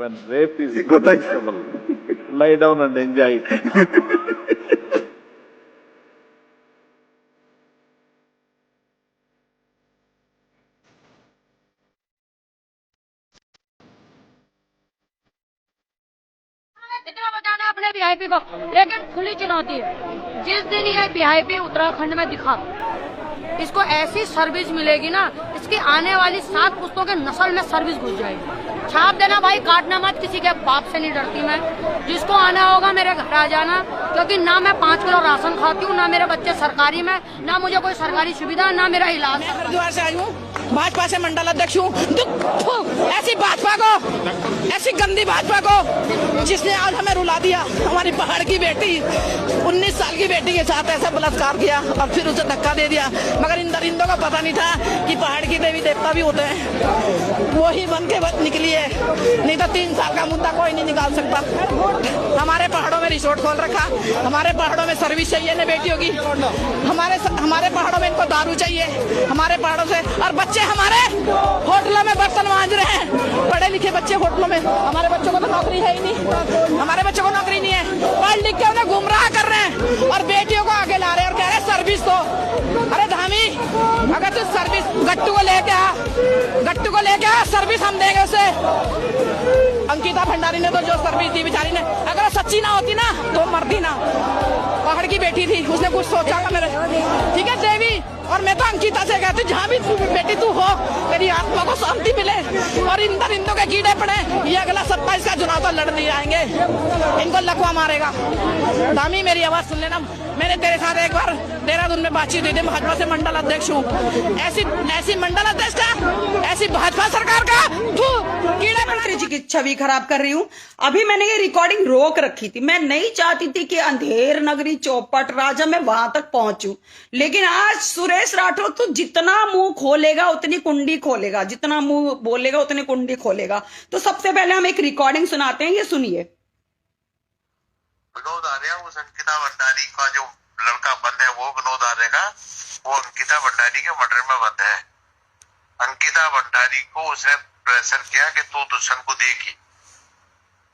when rape is punishable, lie down and enjoy it. इतना बताना अपने वीआईपी को, लेकिन खुली चुनौती है, जिस दिन ये वीआईपी उत्तराखंड में दिखा, इसको ऐसी सर्विस मिलेगी ना, इसकी आने वाली 7 पुश्तों के नस्ल में सर्विस घुस जाएगी। छाप देना भाई, काटना मत, किसी के बाप से नहीं डरती मैं। जिसको आना होगा मेरे घर आ जाना, क्योंकि ना मैं 5 किलो राशन खाती हूँ, ना मेरे बच्चे सरकारी में, ना मुझे कोई सरकारी सुविधा, ना मेरा इलाज। मैं हरिद्वार से आई हूँ, भाजपा से मंडल अध्यक्ष हूँ। ऐसी भाजपा को, ऐसी गंदी भाजपा को, जिसने आज हमें रुला दिया। हमारी पहाड़ की बेटी, 19 साल की बेटी के साथ ऐसा बलात्कार किया और फिर उसे धक्का दे दिया। मगर इन दरिंदों को पता नहीं था कि पहाड़ की देवी देवता भी होते हैं। वो ही बन के निकली है, नहीं तो 3 साल का मुद्दा कोई नहीं निकाल सकता। हमारे पहाड़ों में रिसोर्ट खोल रखा, हमारे पहाड़ों में सर्विस चाहिए ना बेटियों की, हमारे पहाड़ों में इनको दारू चाहिए, हमारे पहाड़ों से। और बच्चे हमारे होटलों में बर्तन मांज रहे हैं, पढ़े लिखे बच्चे होटलों में। हमारे बच्चों को तो नौकरी है ही नहीं, हमारे बच्चों को नौकरी नहीं है, पढ़ लिख के उन्हें गुमराह कर रहे हैं और बेटियों को आगे ला रहे हैं और कह रहे हैं सर्विस दो। अरे धामी, अगर तू सर्विस गट्टू को लेके आ, सर्विस हम देंगे उसे। अंकिता भंडारी ने तो जो सर्विस दी बेचारी ने, अगर सच्ची ना होती ना तो मरती ना। पहाड़ की बेटी थी, उसने कुछ सोचा था मेरे, ठीक है देवी। और मैं तो अंकिता से कहती, जहाँ भी बेटी तू हो, मेरी आत्मा को शांति मिले और इन दरिंदों के कीड़े पड़े। ये अगला 27 का चुनाव तो लड़ नहीं आएंगे, इनको लकवा मारेगा। दामी मेरी आवाज सुन लेना, मैंने तेरे साथ एक बार देहरादून में बातचीत हुई थी, भाजपा से मंडल अध्यक्ष हूँ। ऐसी मंडल अध्यक्ष का, ऐसी भाजपा सरकार का कीड़े मंत्री जी की छवि खराब कर रही हूँ। अभी मैंने ये रिकॉर्डिंग रोक रखी थी, मैं नहीं चाहती थी कि अंधेर नगरी चौपट राजा मैं वहां तक पहुंचूं, लेकिन आज सुरेश राठौर तो जितना मुंह खोलेगा उतनी कुंडी खोलेगा, जितना मुंह बोलेगा उतनी कुंडी खोलेगा। तो सबसे पहले हम एक रिकॉर्डिंग सुनाते हैं, ये सुनिए। विनोद आर्य, उस अंकिता भंडारी का जो लड़का बंद है, वो विनोद आर्य का, वो अंकिता भंडारी के मर्डर में बंद है। अंकिता भंडारी को उसने प्रेशर किया कि तू दुष्यंत को देगी,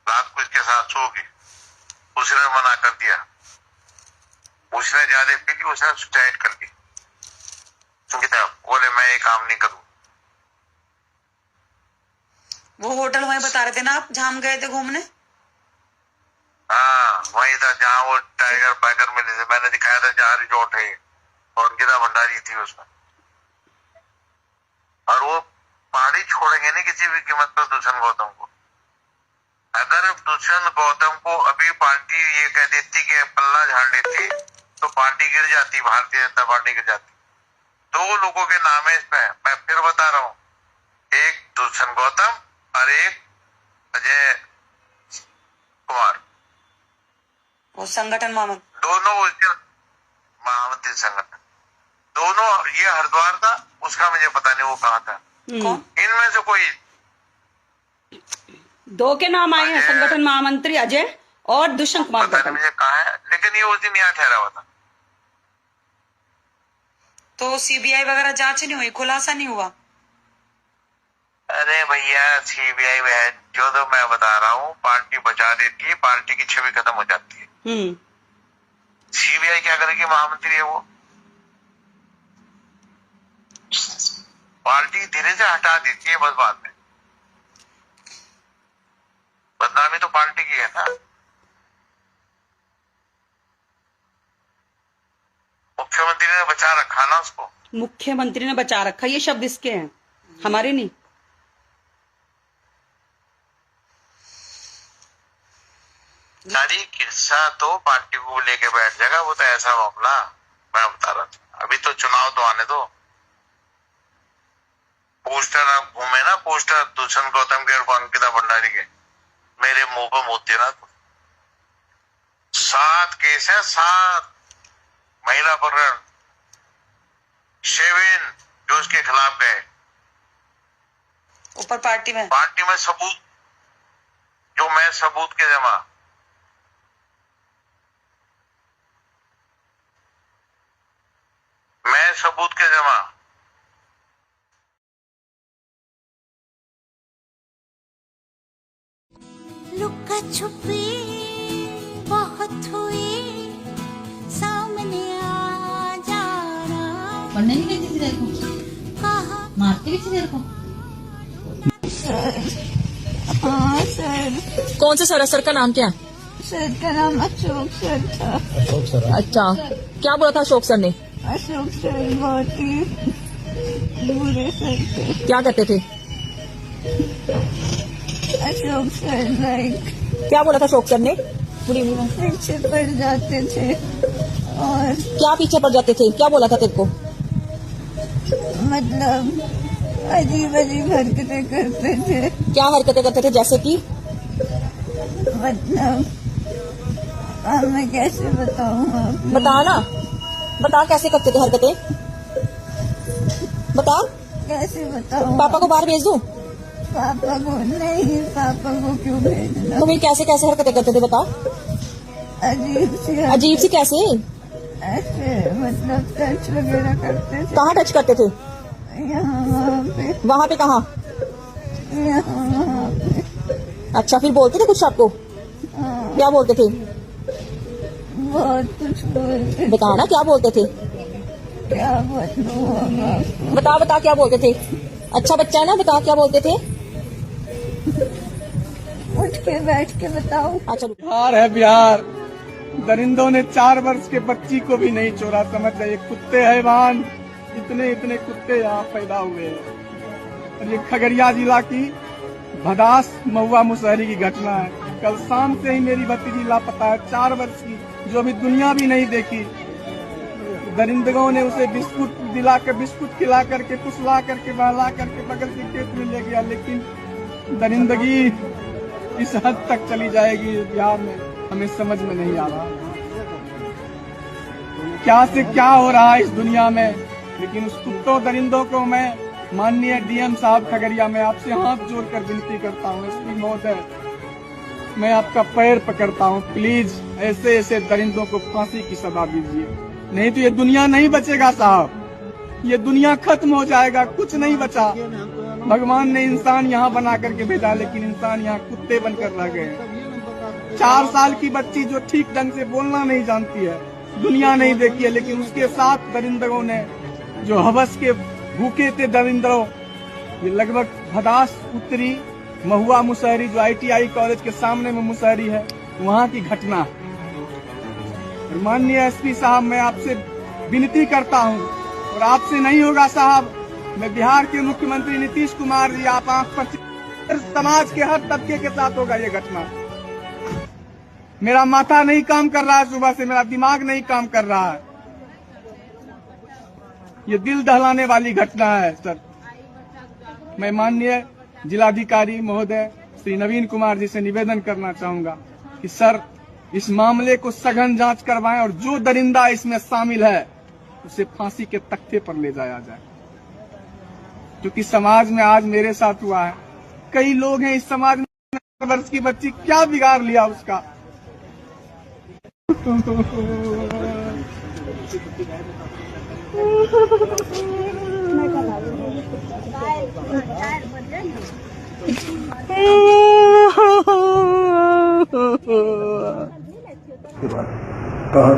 रात को इसके साथ सोगी, उसने मना कर दिया। उसने ज्यादा पी ली, उसने सुसाइड कर ली। अंकिता बोले मैं ये काम नहीं करूँ। वो होटल वहीं बता रहे थे ना आप, जहां हम गए थे घूमने? हाँ वही था जहाँ वो टाइगर पैगर मिले थे, मैंने दिखाया था जहाँ रिजॉर्ट है, और अंकिता भंडारी थी उसमें। और वो पहाड़ी छोड़ेंगे नहीं किसी भी कीमत पर दुष्यंत गौतम को। अगर दुष्यंत गौतम को अभी पार्टी ये कह देती कि पल्ला झाड़ देती तो पार्टी गिर जाती, भारतीय जनता पार्टी गिर जाती। 2 लोगों के नाम है इसमें, मैं फिर बता रहा हूँ, एक दुष्यंत गौतम और एक अजय कुमार, वो संगठन मामन, दोनों उसके महामंत्री संगठन, दोनों। ये हरिद्वार था, उसका मुझे पता नहीं वो कहाँ था। कौन? इनमें से कोई 2 के नाम आए हैं, संगठन महामंत्री अजय और दुष्यंत कुमार। पता नहीं मुझे कहाँ है, लेकिन ये उस दिन यहाँ ठहरा हुआ था। तो सीबीआई वगैरह जांच नहीं हुई, खुलासा नहीं हुआ? अरे भैया सीबीआई है जो, तो मैं बता रहा हूँ, पार्टी बचा देती है, पार्टी की छवि खत्म हो जाती है। सीबीआई क्या करेगी? महामंत्री है वो, पार्टी धीरे से हटा देती है बस। बाद में बदनामी तो पार्टी की है ना। मुख्यमंत्री ने बचा रखा ना उसको, मुख्यमंत्री ने बचा रखा, ये शब्द इसके हैं, हमारे नहीं। सारी किस्सा तो पार्टी को लेके बैठ जाएगा, वो तो ऐसा मामला मैं बता रहा था। अभी तो चुनाव तो आने दो। पोस्टर आप घूमे ना, पोस्टर दुष्यंत गौतम के और अंकिता भंडारी के, मेरे मुंह पर मुद्दे ना। 7 केस है, 7 महिला अपहरण, 7 जो उसके खिलाफ गए। ऊपर पार्टी में सबूत, जो मैं सबूत के जमा, मैं सबूत के जमा। छुपी बहुत हुई, सामने आ जाना। पढ़ने नहीं देती थी तेरे को? कहा मारती भी थी तेरे को? हाँ सर। कौन से सर? सर का नाम क्या? सर का नाम अशोक सर था। अच्छा, क्या बोला था अशोक सर ने? अशोक सर बहुत ही बुरे सर थे। क्या कहते थे? अशोक सर लाइक क्या बोला था अशोक सर ने? पीछे पड़ जाते थे और क्या पीछे पड़ जाते थे? क्या बोला था तेरे को? मतलब अजीब अजीब हरकतें करते थे। क्या हरकतें करते थे? जैसे कि मतलब अब मैं कैसे बताऊँ आपको? बता ना, बता कैसे करते थे हरकतें? बता। कैसे बताऊँ? पापा को बाहर भेज दूं? पापा को नहीं, पापा को क्यों भेजना? तो फिर कैसे कैसे हरकतें करते थे बता? अजीब सी कैसे? ऐसे मतलब टच वगैरह करते थे। कहाँ टच करते थे? यहाँ वहाँ पे। वहाँ पे कहाँ? यहाँ वहाँ पे। अच्छा, फिर बोलते थे कुछ आपको? हाँ, क्या बोलते थे? बहुत कुछ बोलते। बता ना, क्या बोलते थे? क्या बताऊँ? बता बता, क्या बोलते थे? अच्छा बच्चा है ना, बता क्या बोलते थे? उठ के बैठ के बताओ। अच्छा, बिहार है बिहार। दरिंदों ने 4 वर्ष के बच्ची को भी नहीं छोड़ा, समझ जाइए। कुत्ते हैवान, इतने इतने कुत्ते यहाँ पैदा हुए हैं। और ये खगड़िया जिला की भदास महुआ मुसहरी की घटना है। कल शाम से ही मेरी भतीजी लापता है, 4 वर्ष की, जो अभी दुनिया भी नहीं देखी। दरिंदों ने उसे बिस्कुट दिलाकर, बिस्कुट खिला करके, फुसला करके, बहला करके बगल के खेत में ले गया। लेकिन दरिंदगी इस हद तक चली जाएगी बिहार में, हमें समझ में नहीं आ रहा क्या से क्या हो रहा है इस दुनिया में। लेकिन उस कुत्तों दरिंदों को मैं माननीय डीएम साहब खगड़िया में आपसे हाथ जोड़कर विनती करता हूँ, एसपी महोदय, मैं आपका पैर पकड़ता हूँ, प्लीज ऐसे ऐसे दरिंदों को फांसी की सजा दीजिए, नहीं तो ये दुनिया नहीं बचेगा साहब। ये दुनिया खत्म हो जाएगा, कुछ नहीं बचा। भगवान ने इंसान यहाँ बना करके भेजा, लेकिन इंसान यहाँ कुत्ते बनकर रह गए। 4 साल की बच्ची जो ठीक ढंग से बोलना नहीं जानती है, दुनिया नहीं देखी है, लेकिन उसके साथ दरिंदरों ने जो हवस के भूखे थे दरिंदरों, ये लगभग भदास उत्तरी महुआ मुसहरी, जो ITI कॉलेज के सामने में मुसहरी है, वहाँ की घटना। माननीय एसपी साहब, मैं आपसे विनती करता हूँ, और आपसे नहीं होगा साहब, मैं बिहार के मुख्यमंत्री नीतीश कुमार जी, आप आंख पर, समाज के हर तबके के साथ होगा ये घटना। मेरा माथा नहीं काम कर रहा है, सुबह से मेरा दिमाग नहीं काम कर रहा है। ये दिल दहलाने वाली घटना है सर। मैं माननीय जिलाधिकारी महोदय श्री नवीन कुमार जी से निवेदन करना चाहूंगा कि सर, इस मामले को सघन जांच करवाएं और जो दरिंदा इसमें शामिल है उसे फांसी के तख्ते पर ले जाया जाए। क्योंकि समाज में आज मेरे साथ हुआ है, कई लोग हैं इस समाज में, 4 वर्ष की बच्ची क्या बिगाड़ लिया उसका। और